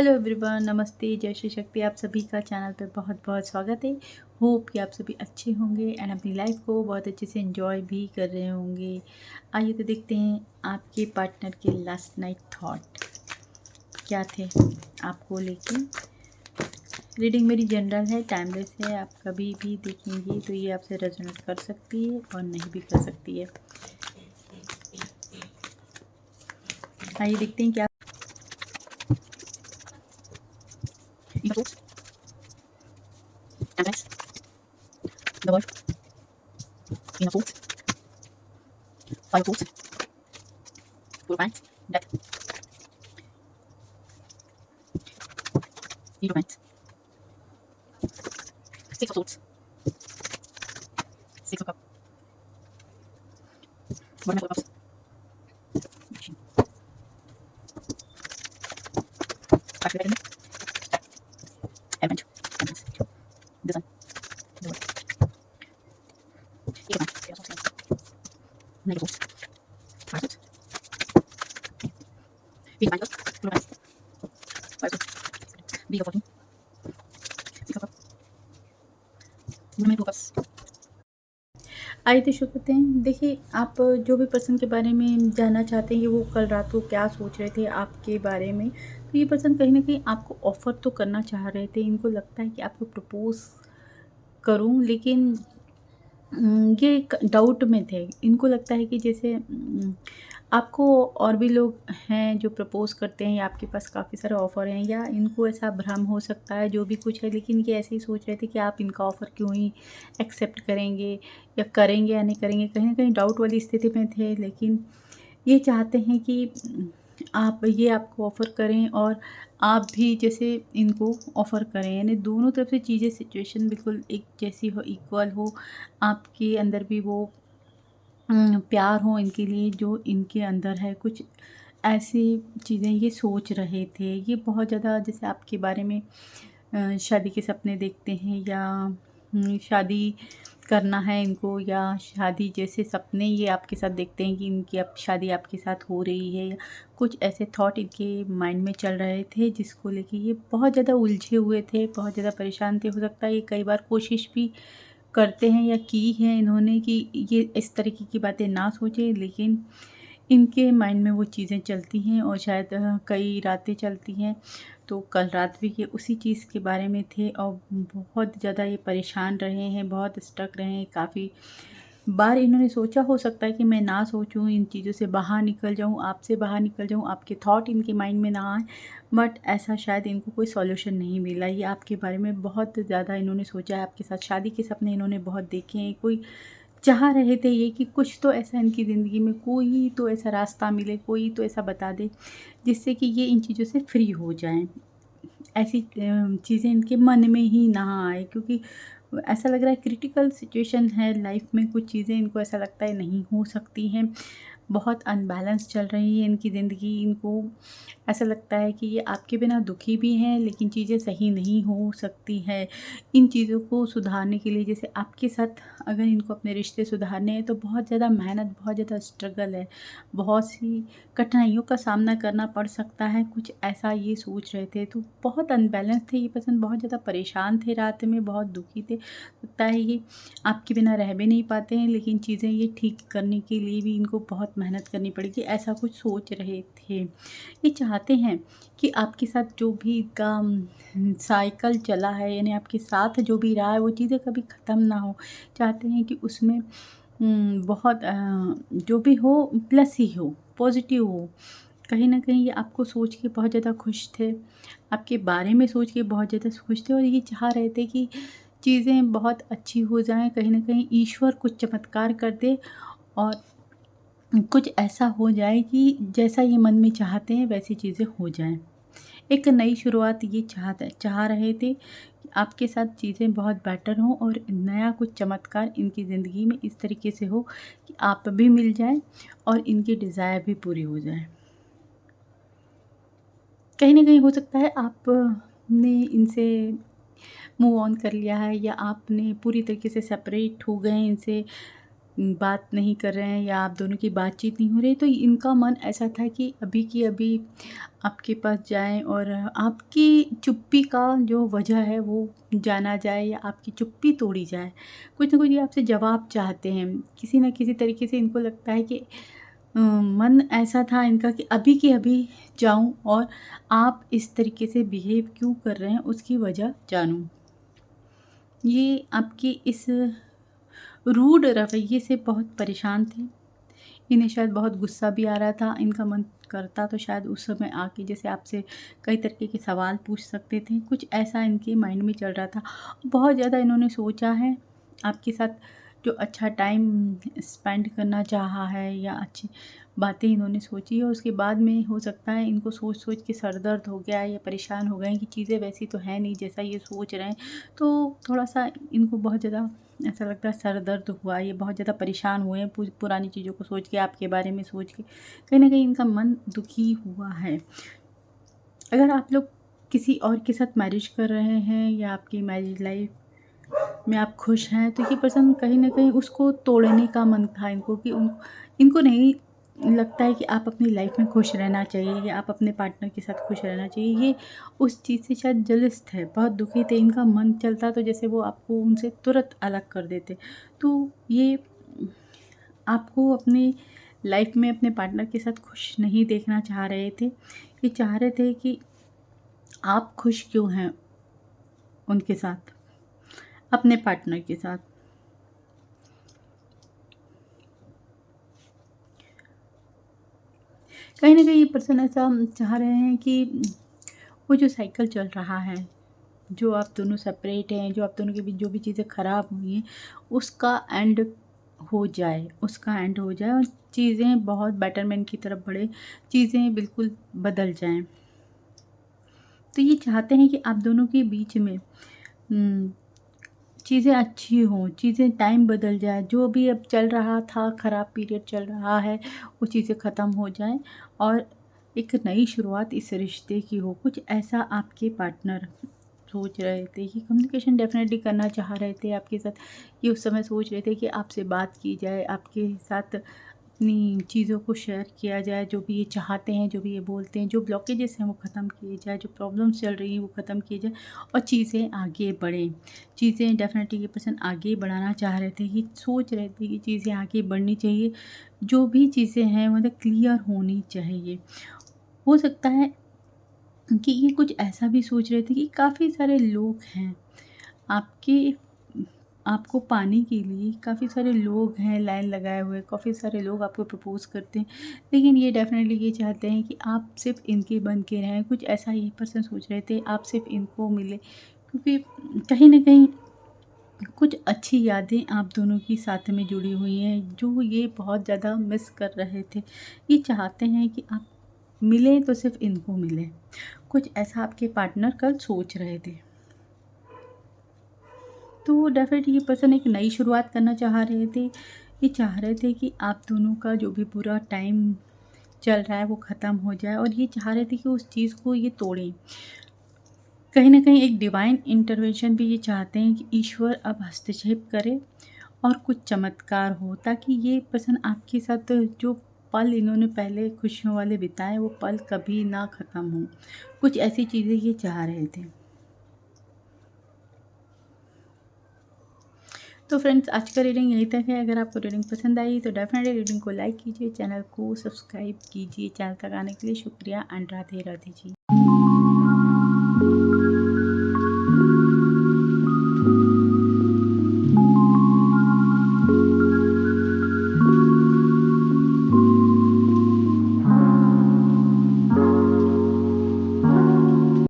Hello everyone, नमस्ते, जय श्री शक्ति। आप सभी का चैनल पे बहुत बहुत स्वागत है। होप कि आप सभी अच्छे होंगे एंड अपनी लाइफ को बहुत अच्छे से एंजॉय भी कर रहे होंगे। आइए तो देखते हैं आपके पार्टनर के लास्ट नाइट थॉट क्या थे आपको लेके। रीडिंग मेरी जनरल है, टाइमलेस है। आप कभी भी देखेंगे तो ये आपसे रेजोनेट कर सकती है और नहीं भी कर सकती है। आइए देखते हैं क्या the world in a fourth, five fourth, four pints, that zero pints, six of swords, six of cups, one of cups, five of diamonds, element, emeralds, the sun, the world, eight of pints, chaos of swords, nine of swords, five of swords, eight of pints, two of pints, five of swords, big of fortune, six of cups, woman two cups। आइए तो शुरू करते हैं। देखिए, आप जो भी person के बारे में जानना चाहते हैं कि वो कल रात को क्या सोच रहे थे आपके बारे में, तो ये पर्सन कहीं न कहीं आपको ऑफ़र तो करना चाह रहे थे। इनको लगता है कि आपको प्रपोज़ करूँ, लेकिन ये एक डाउट में थे। इनको लगता है कि जैसे आपको और भी लोग हैं जो प्रपोज़ करते हैं या आपके पास काफ़ी सारे ऑफ़र हैं, या इनको ऐसा भ्रम हो सकता है जो भी कुछ है, लेकिन ये ऐसे ही सोच रहे थे कि आप इनका ऑफ़र क्यों ही एक्सेप्ट करेंगे या करेंगे या नहीं करेंगे। कहीं न कहीं डाउट वाली स्थिति में थे, लेकिन ये चाहते हैं कि आप ये आपको ऑफ़र करें और आप भी जैसे इनको ऑफ़र करें, यानी दोनों तरफ से चीज़ें, सिचुएशन बिल्कुल एक जैसी हो, इक्वल हो। आपके अंदर भी वो प्यार हो इनके लिए जो इनके अंदर है। कुछ ऐसी चीज़ें ये सोच रहे थे। ये बहुत ज़्यादा जैसे आपके बारे में शादी के सपने देखते हैं, या शादी करना है इनको, या शादी जैसे सपने ये आपके साथ देखते हैं कि इनकी अब शादी आपके साथ हो रही है, या कुछ ऐसे थॉट इनके माइंड में चल रहे थे जिसको लेके ये बहुत ज़्यादा उलझे हुए थे, बहुत ज़्यादा परेशान थे। हो सकता है ये कई बार कोशिश भी करते हैं या की है इन्होंने कि ये इस तरीके की बातें ना सोचें, लेकिन इनके माइंड में वो चीज़ें चलती हैं और शायद कई रातें चलती हैं। तो कल रात भी ये उसी चीज़ के बारे में थे और बहुत ज़्यादा ये परेशान रहे हैं, बहुत स्टक रहे हैं। काफ़ी बार इन्होंने सोचा, हो सकता है कि मैं ना सोचूं, इन चीज़ों से बाहर निकल जाऊं, आपसे बाहर निकल जाऊं, आपके थॉट इनके माइंड में ना आए, बट ऐसा शायद इनको कोई सॉल्यूशन नहीं मिला। ये आपके बारे में बहुत ज़्यादा इन्होंने सोचा है, आपके साथ शादी के सपने इन्होंने बहुत देखे हैं। कोई चाह रहे थे ये कि कुछ तो ऐसा इनकी ज़िंदगी में, कोई तो ऐसा रास्ता मिले, कोई तो ऐसा बता दे जिससे कि ये इन चीज़ों से फ्री हो जाएं। ऐसी चीज़ें इनके मन में ही ना आए, क्योंकि ऐसा लग रहा है क्रिटिकल सिचुएशन है लाइफ में। कुछ चीज़ें इनको ऐसा लगता है नहीं हो सकती हैं। बहुत अनबैलेंस चल रही है इनकी ज़िंदगी। इनको ऐसा लगता है कि ये आपके बिना दुखी भी हैं, लेकिन चीज़ें सही नहीं हो सकती है। इन चीज़ों को सुधारने के लिए, जैसे आपके साथ अगर इनको अपने रिश्ते सुधारने हैं, तो बहुत ज़्यादा मेहनत, बहुत ज़्यादा स्ट्रगल है, बहुत सी कठिनाइयों का सामना करना पड़ सकता है। कुछ ऐसा ये सोच रहे थे, तो बहुत अनबैलेंस थे ये पर्सन, बहुत ज़्यादा परेशान थे रात में, बहुत दुखी थे। लगता है ये आपके बिना रह भी नहीं पाते हैं, लेकिन चीज़ें ये ठीक करने के लिए भी इनको बहुत मेहनत करनी पड़ेगी, ऐसा कुछ सोच रहे थे। ये चाहते हैं कि आपके साथ जो भी इनका साइकिल चला है, यानी आपके साथ जो भी रहा है, वो चीज़ें कभी ख़त्म ना हो। चाहते हैं कि उसमें बहुत जो भी हो प्लस ही हो, पॉजिटिव हो। कहीं न कहीं ये आपको सोच के बहुत ज़्यादा खुश थे, आपके बारे में सोच के बहुत ज़्यादा खुश थे, और ये चाह रहे थे कि चीज़ें बहुत अच्छी हो जाएँ। कहीं न कहीं ईश्वर कुछ चमत्कार कर दे और कुछ ऐसा हो जाए कि जैसा ये मन में चाहते हैं वैसी चीज़ें हो जाएँ। एक नई शुरुआत ये चाह रहे थे कि आपके साथ चीज़ें बहुत बेटर हों और नया कुछ चमत्कार इनकी ज़िंदगी में इस तरीके से हो कि आप भी मिल जाएँ और इनकी डिज़ायर भी पूरी हो जाए। कहीं न कहीं हो सकता है आपने इनसे मूव ऑन कर लिया है, या आपने पूरी तरीके से सेपरेट हो गए हैं इनसे, बात नहीं कर रहे हैं या आप दोनों की बातचीत नहीं हो रही, तो इनका मन ऐसा था कि अभी की अभी आपके पास जाएँ और आपकी चुप्पी का जो वजह है वो जाना जाए या आपकी चुप्पी तोड़ी जाए। कुछ ना कुछ ये आपसे जवाब चाहते हैं। किसी न किसी तरीके से इनको लगता है कि मन ऐसा था इनका कि अभी के अभी जाऊँ और आप इस तरीके से बिहेव क्यों कर रहे हैं उसकी वजह जानूँ। ये आपकी इस रूड रवैये से बहुत परेशान थे। इन्हें शायद बहुत गुस्सा भी आ रहा था। इनका मन करता तो शायद उस समय आके जैसे आपसे कई तरीके के सवाल पूछ सकते थे। कुछ ऐसा इनके माइंड में चल रहा था। बहुत ज़्यादा इन्होंने सोचा है आपके साथ, जो अच्छा टाइम स्पेंड करना चाहा है या अच्छी बातें इन्होंने सोची है, उसके बाद में हो सकता है इनको सोच-सोच के सर दर्द हो गया है या परेशान हो गए हैं कि चीज़ें वैसी तो है नहीं जैसा ये सोच रहे हैं। तो थोड़ा-सा इनको बहुत ज़्यादा ऐसा लगता है सर दर्द हुआ, ये बहुत ज़्यादा परेशान हुए हैं पुरानी चीज़ों को सोच के, आपके बारे में सोच के। कहीं न कहीं इनका मन दुखी हुआ है। अगर आप लोग किसी और के साथ मैरिज कर रहे हैं या आपकी मैरिज लाइफ़ में आप खुश हैं, तो ये पर्सन कहीं न कहीं उसको तोड़ने का मन था इनको कि इनको नहीं लगता है कि आप अपनी लाइफ़ में खुश रहना चाहिए या आप अपने पार्टनर के साथ खुश रहना चाहिए। ये उस चीज़ से शायद जेलस थे, बहुत दुखी थे, इनका मन चलता तो जैसे वो आपको उनसे तुरंत अलग कर देते। तो ये आपको अपनी लाइफ़ में अपने पार्टनर के साथ खुश नहीं देखना चाह रहे थे। ये चाह रहे थे कि आप खुश क्यों हैं उनके साथ, अपने पार्टनर के साथ। कहीं न कहीं ये पर्सन ऐसा चाह रहे हैं कि वो जो साइकिल चल रहा है, जो आप दोनों सेपरेट हैं, जो आप दोनों के बीच जो भी चीज़ें ख़राब हुई हैं, उसका एंड हो जाए, उसका एंड हो जाए और चीज़ें बहुत बेटरमेंट की तरफ बढ़े, चीज़ें बिल्कुल बदल जाएँ। तो ये चाहते हैं कि आप दोनों के बीच में चीज़ें अच्छी हों, चीज़ें टाइम बदल जाए, जो भी अब चल रहा था, ख़राब पीरियड चल रहा है, वो चीज़ें ख़त्म हो जाएँ और एक नई शुरुआत इस रिश्ते की हो। कुछ ऐसा आपके पार्टनर सोच रहे थे कि कम्युनिकेशन डेफ़िनेटली करना चाह रहे थे आपके साथ। ये उस समय सोच रहे थे कि आपसे बात की जाए, आपके साथ अपनी चीज़ों को शेयर किया जाए, जो भी ये चाहते हैं, जो भी ये बोलते हैं, जो ब्लॉकेजेस हैं वो ख़त्म किए जाए, जो प्रॉब्लम्स चल रही हैं वो ख़त्म किए जाए और चीज़ें आगे बढ़ें। चीज़ें डेफ़िनेटली ये पर्सन आगे बढ़ाना चाह रहे थे, ये सोच रहे थे कि चीज़ें आगे बढ़नी चाहिए। जो भी चीज़ें हैं मतलब क्लियर होनी चाहिए। हो सकता है कि ये कुछ ऐसा भी सोच रहे थे कि काफ़ी सारे लोग हैं आपके आपको पाने के लिए, काफ़ी सारे लोग हैं लाइन लगाए हुए, काफ़ी सारे लोग आपको प्रपोज़ करते हैं। लेकिन ये डेफ़िनेटली ये चाहते हैं कि आप सिर्फ़ इनके बन के रहें, कुछ ऐसा ये पर्सन सोच रहे थे, आप सिर्फ़ इनको मिले। क्योंकि कहीं न कहीं कुछ अच्छी यादें आप दोनों की साथ में जुड़ी हुई हैं, जो ये बहुत ज़्यादा मिस कर रहे थे। ये चाहते हैं कि आप मिलें तो सिर्फ़ इनको मिलें। कुछ ऐसा आपके पार्टनर कल सोच रहे थे। तो डेफ़िनेटली ये पर्सन एक नई शुरुआत करना चाह रहे थे। ये चाह रहे थे कि आप दोनों का जो भी बुरा टाइम चल रहा है वो ख़त्म हो जाए और ये चाह रहे थे कि उस चीज़ को ये तोड़ें। कहीं न कहीं एक डिवाइन इंटरवेंशन भी ये चाहते हैं कि ईश्वर अब हस्तक्षेप करे और कुछ चमत्कार हो, ताकि ये पर्सन आपके साथ जो पल इन्होंने पहले खुशियों वाले बिताए वो पल कभी ना ख़त्म हों। कुछ ऐसी चीज़ें ये चाह रहे थे। तो फ्रेंड्स, आज का रीडिंग यहीं तक है। अगर आपको रीडिंग पसंद आई तो डेफ़िनेटली रीडिंग को लाइक कीजिए, चैनल को सब्सक्राइब कीजिए। चैनल तक आने के लिए शुक्रिया एंड राधे राधे जी।